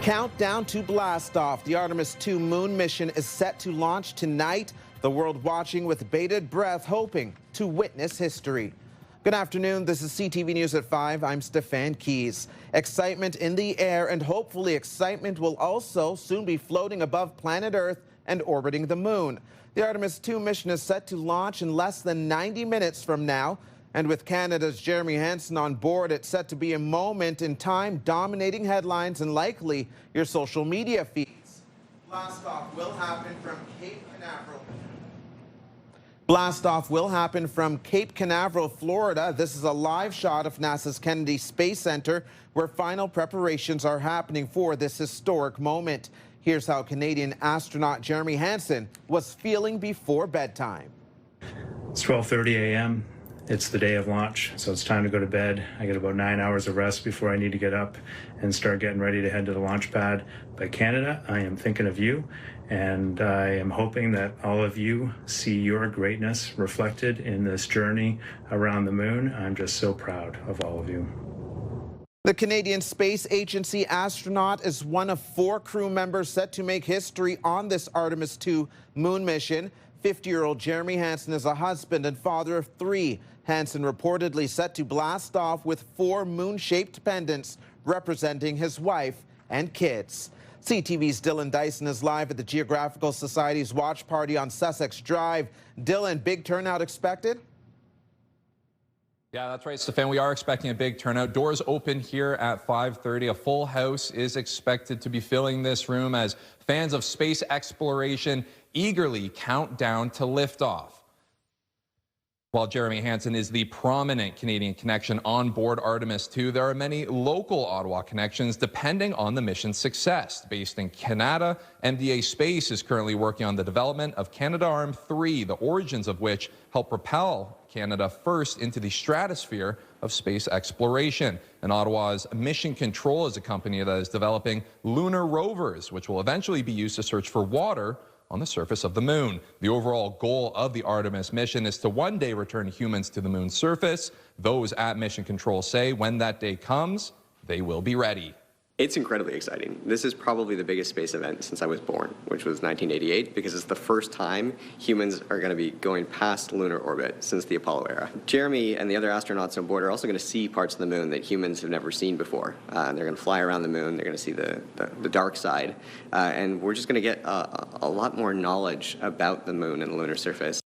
Countdown to blastoff. The Artemis II moon mission is set to launch tonight. The world watching with bated breath, hoping to witness history. Good afternoon. This is CTV News at 5. I'm Stefan. Excitement in the air, and hopefully excitement will also soon be floating above planet Earth and orbiting the moon. The Artemis II mission is set to launch in less than 90 minutes from now. And with Canada's Jeremy Hansen on board, it's set to be a moment in time dominating headlines and likely your social media feeds. Blastoff will happen from Cape Canaveral. Blastoff will happen from Cape Canaveral, Florida. This is a live shot of NASA's Kennedy Space Center, where final preparations are happening for this historic moment. Here's how Canadian astronaut Jeremy Hansen was feeling before bedtime. It's 12:30 a.m. It's the day of launch, so it's time to go to bed. I get about 9 hours of rest before I need to get up and start getting ready to head to the launch pad. But Canada, I am thinking of you, and I am hoping that all of you see your greatness reflected in this journey around the moon. I'm just so proud of all of you. The Canadian Space Agency astronaut is one of 4 crew members set to make history on this Artemis II moon mission. 50-year-old Jeremy Hansen is a husband and father of 3. Hansen reportedly set to blast off with 4 moon-shaped pendants representing his wife and kids. CTV's Dyson is live at the Geographical Society's watch party on Sussex Drive. Dylan, big turnout expected? Yeah, that's right, Stefan. We are expecting a big turnout. Doors open here at 5:30. A full house is expected to be filling this room as fans of space exploration eagerly count down to liftoff. While Jeremy Hansen is the prominent Canadian connection on board Artemis II, there are many local Ottawa connections depending on the mission's success. Based in Canada, MDA Space is currently working on the development of Canadarm3, the origins of which help propel Canada first into the stratosphere of space exploration. And Ottawa's Mission Control is a company that is developing lunar rovers, which will eventually be used to search for water on the surface of the moon. The overall goal of the Artemis mission is to one day return humans to the moon's surface. Those at Mission Control say when that day comes, they will be ready. It's incredibly exciting. This is probably the biggest space event since I was born, which was 1988, because it's the first time humans are going to be going past lunar orbit since the Apollo era. Jeremy and the other astronauts on board are also going to see parts of the moon that humans have never seen before. They're going to fly around the moon, they're going to see the dark side, and we're just going to get a lot more knowledge about the moon and the lunar surface.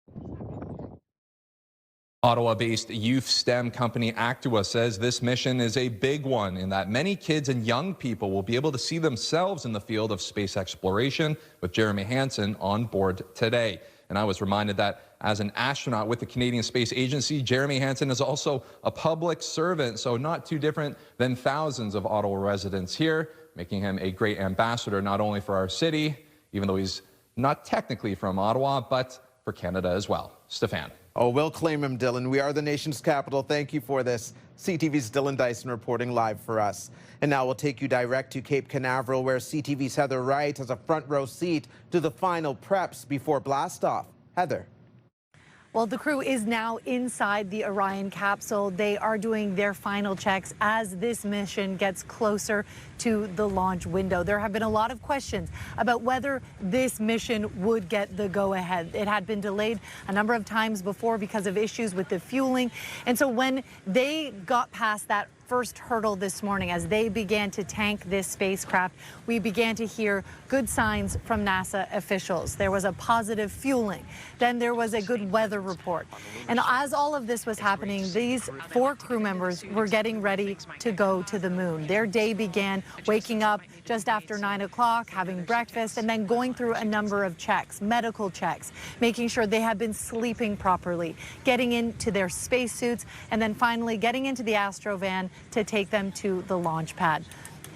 Ottawa-based youth STEM company Actua says this mission is a big one in that many kids and young people will be able to see themselves in the field of space exploration with Jeremy Hansen on board today. And I was reminded that as an astronaut with the Canadian Space Agency, Jeremy Hansen is also a public servant, so not too different than thousands of Ottawa residents here, making him a great ambassador not only for our city, even though he's not technically from Ottawa, but for Canada as well. Stefan. Oh, we'll claim him, Dylan. We are the nation's capital. Thank you for this. CTV's Dyson reporting live for us. And now we'll take you direct to Cape Canaveral, where CTV's Heather Wright has a front row seat to the final preps before blastoff. Heather. Well, the crew is now inside the Orion capsule. They are doing their final checks as this mission gets closer to the launch window. There have been a lot of questions about whether this mission would get the go-ahead. It had been delayed a number of times before because of issues with the fueling. And so when they got past that first hurdle this morning, as they began to tank this spacecraft, we began to hear good signs from NASA officials. There was a positive fueling. Then there was a good weather report. And as all of this was happening, these 4 crew members were getting ready to go to the moon. Their day began waking up just after 9 o'clock, having breakfast, and then going through a number of checks, medical checks, making sure they had been sleeping properly, getting into their spacesuits, and then finally getting into the Astro van to take them to the launch pad.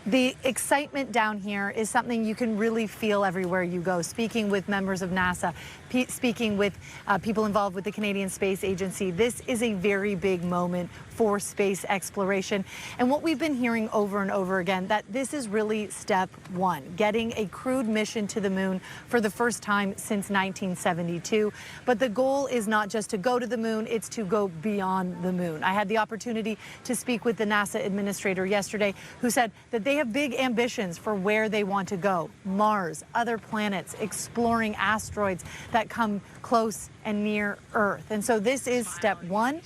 The excitement down here is something you can really feel everywhere you go. Speaking with members of NASA, speaking with people involved with the Canadian Space Agency, this is a very big moment for space exploration. And what we've been hearing over and over again, that this is really step one, getting a crewed mission to the moon for the first time since 1972. But the goal is not just to go to the moon, it's to go beyond the moon. I had the opportunity to speak with the NASA administrator yesterday, who said that they have big ambitions for where they want to go. Mars, other planets, exploring asteroids that come close and near Earth. And so this is step one.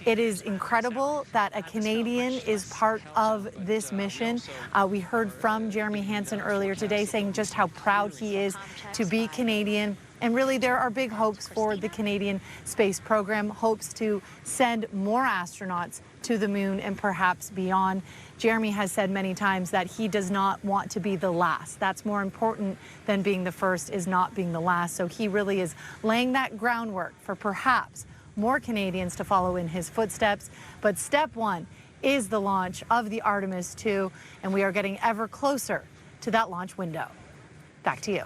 It is incredible that a Canadian is part of this mission. We heard from Jeremy Hansen earlier today saying just how proud he is to be Canadian. And really, there are big hopes for the Canadian space program, hopes to send more astronauts to the moon and perhaps beyond. Jeremy has said many times that he does not want to be the last. That's more important than being the first, is not being the last. So he really is laying that groundwork for perhaps more Canadians to follow in his footsteps. But step one is the launch of the Artemis II, and we are getting ever closer to that launch window. Back to you.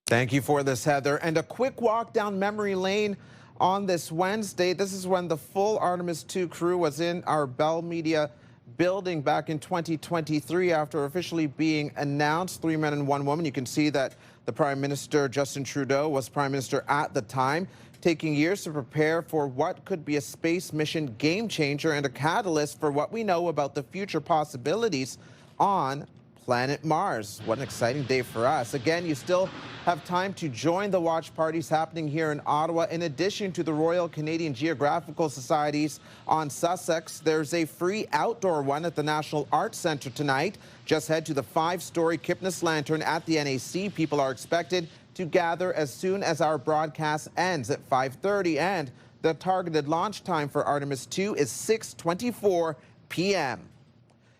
Thank you for this, Heather. And a quick walk down memory lane on this Wednesday. This is when the full Artemis II crew was in our Bell Media building back in 2023 after officially being announced. 3 men and 1 woman. You can see that the Prime Minister, Justin Trudeau, was Prime Minister at the time, taking years to prepare for what could be a space mission game changer and a catalyst for what we know about the future possibilities on planet Mars. What an exciting day for us. Again, you still have time to join the watch parties happening here in Ottawa. In addition to the Royal Canadian Geographical Societies on Sussex, there's a free outdoor one at the National Arts Centre tonight. Just head to the 5-story Kipnis Lantern at the NAC. People are expected to gather as soon as our broadcast ends at 5:30. And the targeted launch time for Artemis II is 6:24 p.m.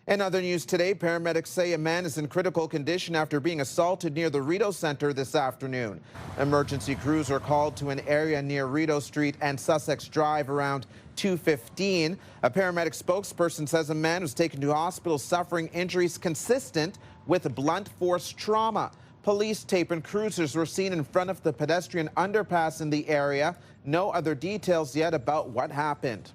In other news today, paramedics say a man is in critical condition after being assaulted near the Rideau Centre this afternoon. Emergency crews were called to an area near Rideau Street and Sussex Drive around 2:15. A paramedic spokesperson says a man was taken to hospital suffering injuries consistent with blunt force trauma. Police tape and cruisers were seen in front of the pedestrian underpass in the area. No other details yet about what happened.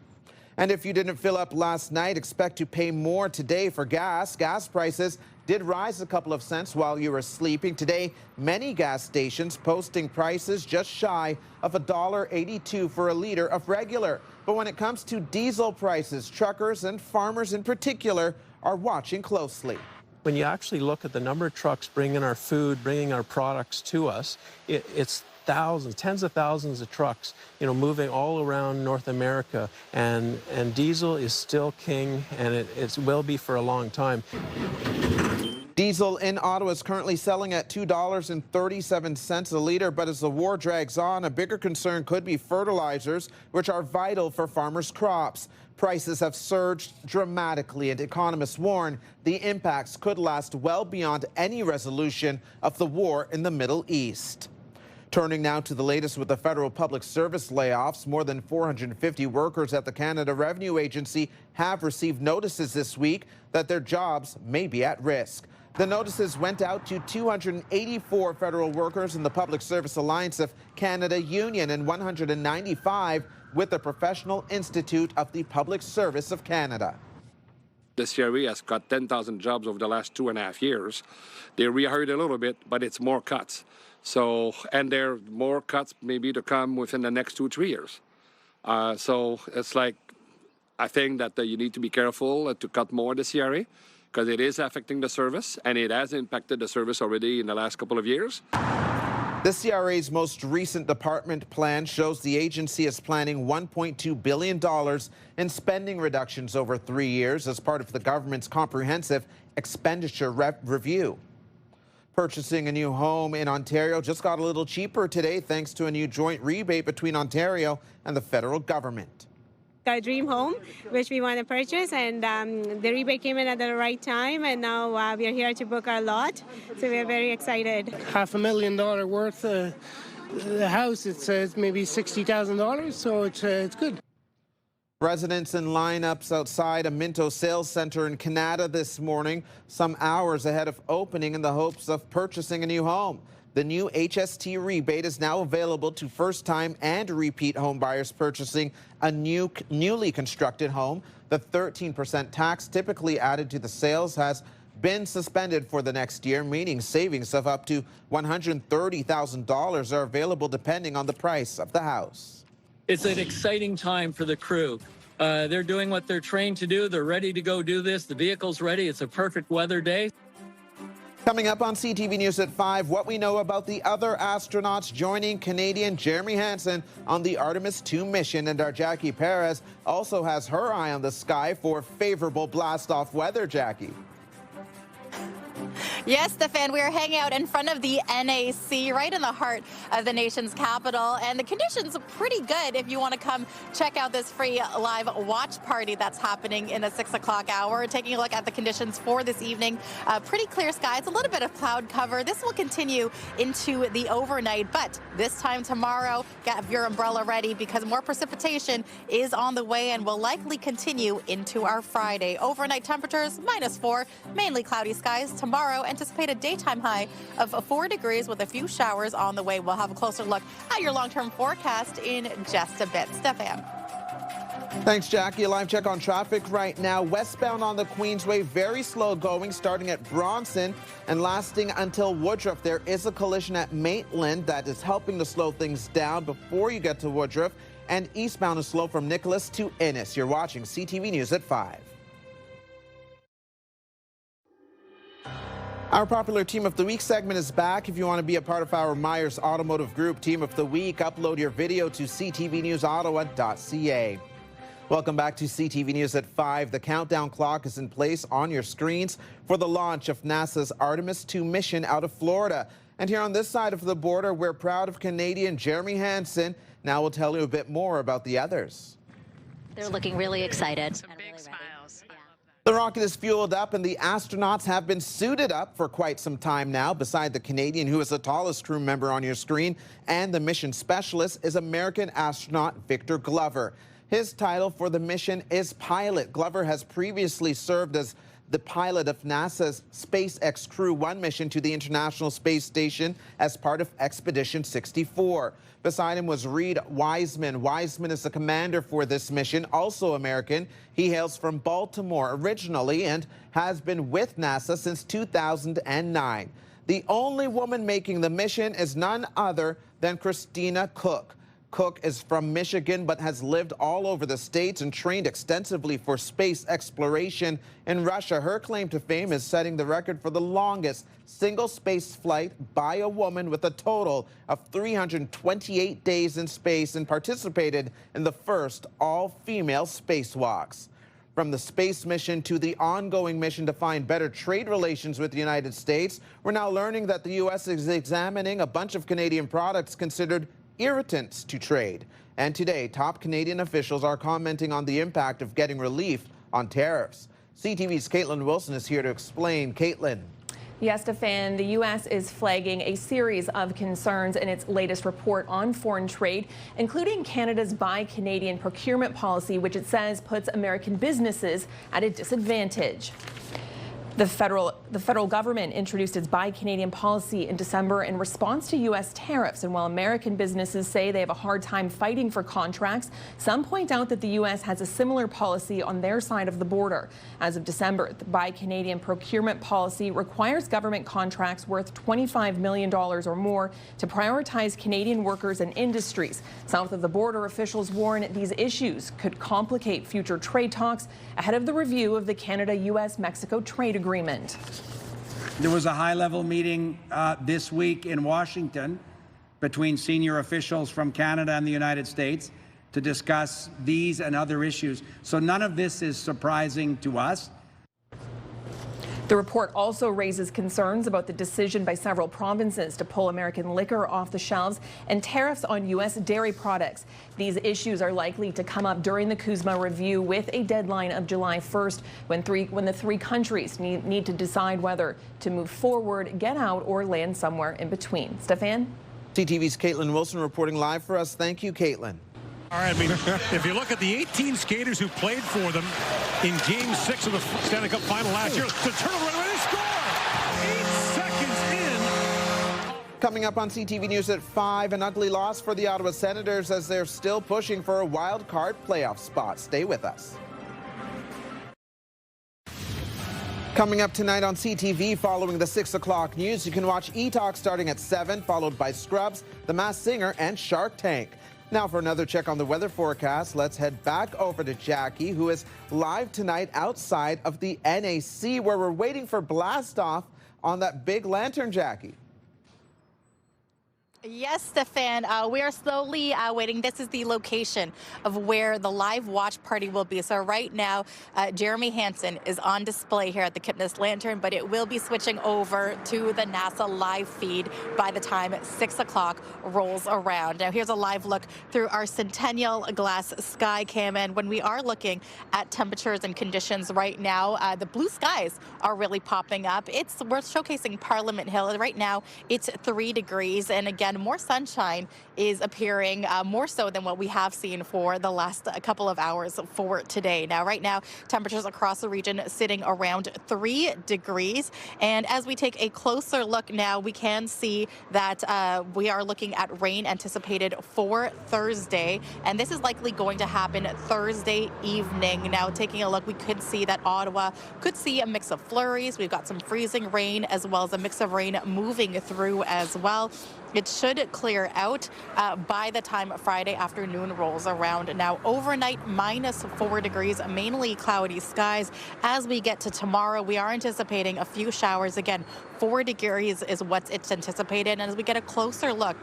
And if you didn't fill up last night, expect to pay more today for gas. Gas prices did rise a couple of cents while you were sleeping. Today, many gas stations posting prices just shy of $1.82 for a liter of regular. But when it comes to diesel prices, truckers and farmers in particular are watching closely. When you actually look at the number of trucks bringing our food, bringing our products to us, it's thousands, tens of thousands of trucks, moving all around North America, and diesel is still king, and it will be for a long time. Diesel in Ottawa is currently selling at $2.37 a liter, but as the war drags on, a bigger concern could be fertilizers, which are vital for farmers' crops. Prices have surged dramatically, and economists warn the impacts could last well beyond any resolution of the war in the Middle East. Turning now to the latest with the federal public service layoffs. More than 450 workers at the Canada Revenue Agency have received notices this week that their jobs may be at risk. The notices went out to 284 federal workers in the Public Service Alliance of Canada Union and 195 with the Professional Institute of the Public Service of Canada. The CRE has cut 10,000 jobs over the last 2.5 years. They rehired a little bit, but it's more cuts. So, and there are more cuts maybe to come within the next 2-3 years. So it's like, I think that you need to be careful to cut more the CRA, because it is affecting the service, and it has impacted the service already in the last couple of years. The CRA's most recent department plan shows the agency is planning $1.2 billion in spending reductions over 3 years as part of the government's comprehensive expenditure review. Purchasing a new home in Ontario just got a little cheaper today thanks to a new joint rebate between Ontario and the federal government. Our dream home, which we want to purchase, and the rebate came in at the right time, and now we are here to book our lot, so we are very excited. $500,000 worth the house, it's maybe $60,000, so it's good. Residents in lineups outside a Minto sales center in Canada this morning, some hours ahead of opening in the hopes of purchasing a new home. The new HST rebate is now available to first-time and repeat home buyers purchasing a newly constructed home. The 13% tax typically added to the sales has been suspended for the next year, meaning savings of up to $130,000 are available depending on the price of the house. It's an exciting time for the crew. They're doing what they're trained to do. They're ready to go do this. The vehicle's ready. It's a perfect weather day. Coming up on CTV News at 5, what we know about the other astronauts joining Canadian Jeremy Hansen on the Artemis II mission. And our Jackie Perez also has her eye on the sky for favorable blast-off weather. Jackie. Yes, Stefan, we are hanging out in front of the NAC, right in the heart of the nation's capital, and the conditions are pretty good if you want to come check out this free live watch party that's happening in the 6 o'clock hour. Taking a look at the conditions for this evening, pretty clear skies, a little bit of cloud cover. This will continue into the overnight, but this time tomorrow, get your umbrella ready because more precipitation is on the way and will likely continue into our Friday. Overnight temperatures -4, mainly cloudy skies tomorrow. Anticipate a daytime high of 4 degrees with a few showers on the way. We'll have a closer look at your long-term forecast in just a bit. Stefan. Thanks, Jackie. A live check on traffic right now. Westbound on the Queensway, very slow going, starting at Bronson and lasting until Woodruff. There is a collision at Maitland that is helping to slow things down before you get to Woodruff. And eastbound is slow from Nicholas to Ennis. You're watching CTV News at 5. Our popular Team of the Week segment is back. If you want to be a part of our Myers Automotive Group Team of the Week, upload your video to ctvnewsottawa.ca. Welcome back to CTV News at 5. The countdown clock is in place on your screens for the launch of NASA's Artemis II mission out of Florida. And here on this side of the border, we're proud of Canadian Jeremy Hansen. Now we'll tell you a bit more about the others. They're looking really excited. Some big smiles. The rocket is fueled up and the astronauts have been suited up for quite some time now. Beside the Canadian, who is the tallest crew member on your screen, and the mission specialist is American astronaut Victor Glover. His title for the mission is pilot. Glover has previously served as the pilot of NASA's SpaceX Crew 1 mission to the International Space Station as part of Expedition 64. Beside him was Reed Wiseman. Wiseman is the commander for this mission, also American. He hails from Baltimore originally and has been with NASA since 2009. The only woman making the mission is none other than Christina Cook. Cook is from Michigan but has lived all over the States and trained extensively for space exploration in Russia. Her claim to fame is setting the record for the longest single space flight by a woman with a total of 328 days in space and participated in the first all-female spacewalks. From the space mission to the ongoing mission to find better trade relations with the United States, we're now learning that the U.S. is examining a bunch of Canadian products considered irritants to trade. And today, top Canadian officials are commenting on the impact of getting relief on tariffs. CTV's Caitlin Wilson is here to explain. Caitlin. Yes, Stefan, the U.S. is flagging a series of concerns in its latest report on foreign trade, including Canada's Buy Canadian procurement policy, which it says puts American businesses at a disadvantage. The federal government introduced its Buy Canadian policy in December in response to U.S. tariffs. And while American businesses say they have a hard time fighting for contracts, some point out that the U.S. has a similar policy on their side of the border. As of December, the Buy Canadian procurement policy requires government contracts worth $25 million or more to prioritize Canadian workers and industries. South of the border, officials warn these issues could complicate future trade talks ahead of the review of the Canada-U.S.-Mexico trade agreement. There was a high-level meeting this week in Washington between senior officials from Canada and the United States to discuss these and other issues. So none of this is surprising to us. The report also raises concerns about the decision by several provinces to pull American liquor off the shelves and tariffs on U.S. dairy products. These issues are likely to come up during the CUSMA review with a deadline of July 1st when the three countries need to decide whether to move forward, get out, or land somewhere in between. Stefan? CTV's Caitlin Wilson reporting live for us. Thank you, Caitlin. All right, I mean, if you look at the 18 skaters who played for them in Game 6 of the Stanley Cup Final last year, to turn around and score! 8 seconds in. Coming up on CTV News at 5, an ugly loss for the Ottawa Senators as they're still pushing for a wild card playoff spot. Stay with us. Coming up tonight on CTV following the 6 o'clock news, you can watch E-Talk starting at 7, followed by Scrubs, The Masked Singer, and Shark Tank. Now for another check on the weather forecast, let's head back over to Jackie, who is live tonight outside of the NAC, where we're waiting for blast-off on that big lantern, Jackie. Yes, Stefan, we are slowly waiting. This is the location of where the live watch party will be. So right now, Jeremy Hansen is on display here at the Kipnis Lantern, but it will be switching over to the NASA live feed by the time 6 o'clock rolls around. Now, here's a live look through our Centennial Glass Sky Cam. And when we are looking at temperatures and conditions right now, the blue skies are really popping up. We're showcasing Parliament Hill. Right now, it's 3 degrees. And again, more sunshine is appearing, more so than what we have seen for the last couple of hours for today. Now, right now, temperatures across the region sitting around 3 degrees. And as we take a closer look now, we can see that we are looking at rain anticipated for Thursday. And this is likely going to happen Thursday evening. Now, taking a look, we could see that Ottawa could see a mix of flurries. We've got some freezing rain as well as a mix of rain moving through as well. It should clear out by the time Friday afternoon rolls around. Now, overnight, -4 degrees, mainly cloudy skies. As we get to tomorrow, we are anticipating a few showers. Again, 4 degrees is what it's anticipated. And as we get a closer look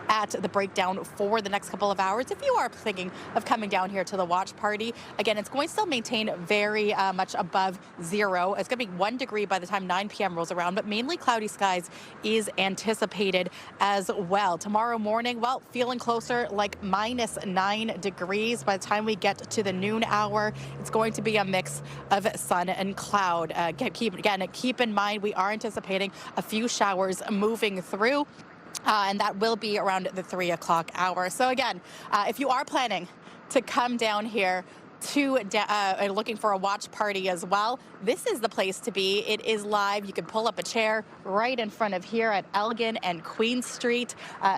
at the breakdown for the next couple of hours, if you are thinking of coming down here to the watch party, again, it's going to still maintain very much above 0. It's going to be 1 degree by the time 9 p.m. rolls around, but mainly cloudy skies is anticipated as well. Tomorrow morning, well, feeling closer like -9 degrees. By the time we get to the noon hour, it's going to be a mix of sun and cloud. Keep in mind, we are anticipating a few showers moving through. And that will be around the 3 o'clock hour. So again, if you are planning to come down here to looking for a watch party as well, this is the place to be. It is live. You can pull up a chair right in front of here at Elgin and Queen Street.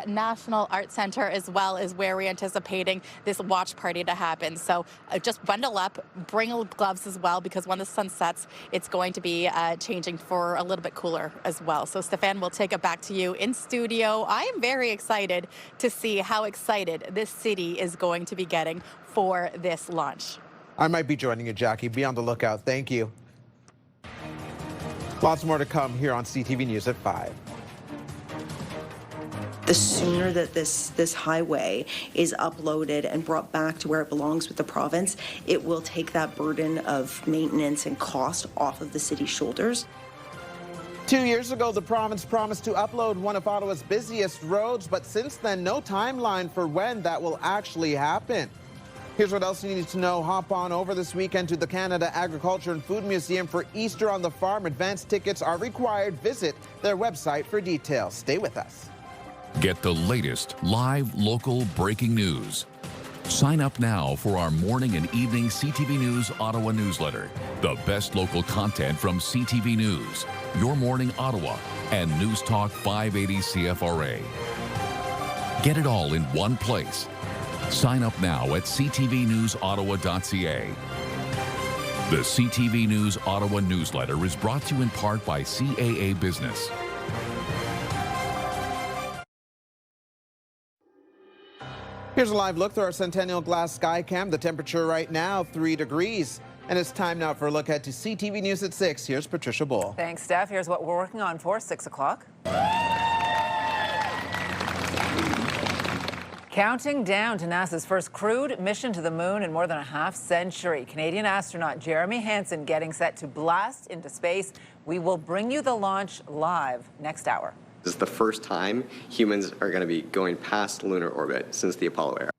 National Art Center as well is where we're anticipating this watch party to happen. So just bundle up, bring gloves as well, because when the sun sets, it's going to be changing for a little bit cooler as well. So Stefan, we'll take it back to you in studio. I am very excited to see how excited this city is going to be getting for this launch. I might be joining you, Jackie. Be on the lookout. Thank you. Lots more to come here on CTV News at 5. The sooner that this highway is uploaded and brought back to where it belongs with the province, it will take that burden of maintenance and cost off of the city's shoulders. 2 years ago, the province promised to upload one of Ottawa's busiest roads, but since then, no timeline for when that will actually happen. Here's what else you need to know. Hop on over this weekend to the Canada Agriculture and Food Museum for Easter on the Farm. Advance tickets are required. Visit their website for details. Stay with us. Get the latest live local breaking news. Sign up now for our morning and evening CTV News Ottawa newsletter. The best local content from CTV News, Your Morning Ottawa, and News Talk 580 CFRA. Get it all in one place. Sign up now at ctvnewsottawa.ca. The CTV News Ottawa newsletter is brought to you in part by CAA Business. Here's a live look through our Centennial Glass Sky Cam. The temperature right now, 3 degrees. And it's time now for a look ahead to CTV News at 6. Here's Patricia Bull. Thanks, Steph. Here's what we're working on for 6 o'clock. Counting down to NASA's first crewed mission to the moon in more than a half-century. Canadian astronaut Jeremy Hansen getting set to blast into space. We will bring you the launch live next hour. This is the first time humans are going to be going past lunar orbit since the Apollo era.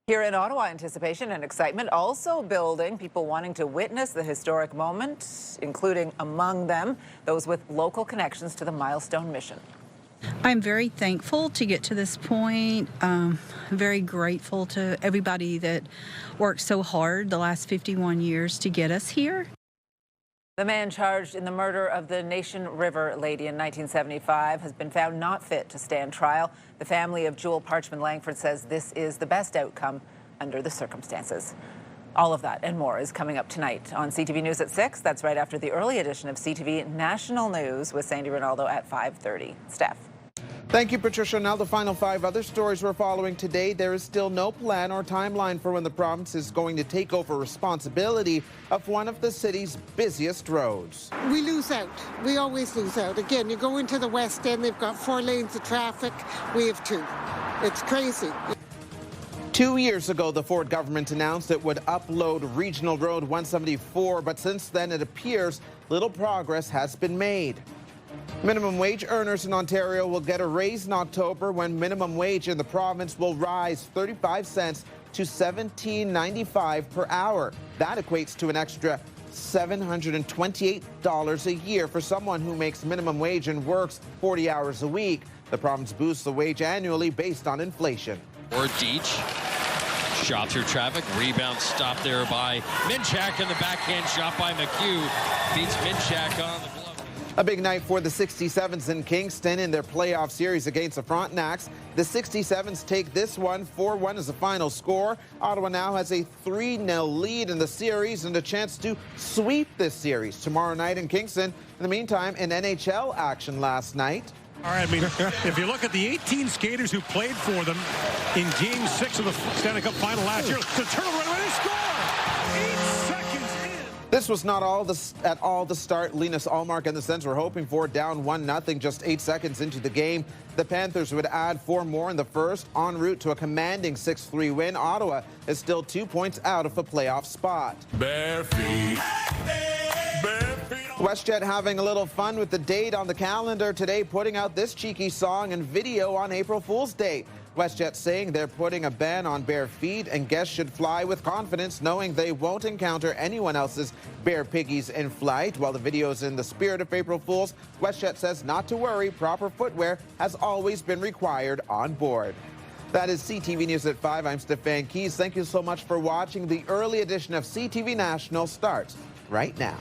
Here in Ottawa, anticipation and excitement also building. People wanting to witness the historic moment, including among them those with local connections to the milestone mission. I'm very thankful to get to this point. Very grateful to everybody that worked so hard the last 51 years to get us here. The man charged in the murder of the Nation River lady in 1975 has been found not fit to stand trial. The family of Jewel Parchman Langford says this is the best outcome under the circumstances. All of that and more is coming up tonight on CTV News at 6. That's right after the early edition of CTV National News with Sandy Ronaldo at 5:30. Steph. Thank you, Patricia. Now the final 5 other stories we're following today. There is still no plan or timeline for when the province is going to take over responsibility of one of the city's busiest roads. We lose out. We always lose out. Again, you go into the West End, they've got 4 lanes of traffic. We have 2. It's crazy. 2 years ago, the Ford government announced it would upload Regional Road 174, but since then it appears little progress has been made. Minimum wage earners in Ontario will get a raise in October when minimum wage in the province will rise 35 cents to $17.95 per hour. That equates to an extra $728 a year for someone who makes minimum wage and works 40 hours a week. The province boosts the wage annually based on inflation. Or Deach, shot through traffic, rebound stopped there by Minchak, and the backhand shot by McHugh beats Minchak on the glove. A big night for the 67s in Kingston in their playoff series against the Frontenacs. The 67s take this one 4-1 as the final score. Ottawa now has a 3-0 lead in the series and a chance to sweep this series tomorrow night in Kingston. In the meantime, in NHL action last night. All right, I mean, if you look at the 18 skaters who played for them in Game 6 of the Stanley Cup Final last year, the turnover right away, they score! 8 seconds in. This was not at all the start Linus Ullmark and the Sens were hoping for. Down 1-0 just 8 seconds into the game. The Panthers would add 4 more in the first, en route to a commanding 6-3 win. Ottawa is still 2 points out of a playoff spot. Bare feet. WestJet having a little fun with the date on the calendar today, putting out this cheeky song and video on April Fool's Day. WestJet saying they're putting a ban on bare feet and guests should fly with confidence knowing they won't encounter anyone else's bare piggies in flight. While the video's in the spirit of April Fools, WestJet says not to worry, proper footwear has always been required on board. That is CTV News at 5. I'm Stefan Keys. Thank you so much for watching. The early edition of CTV National starts right now.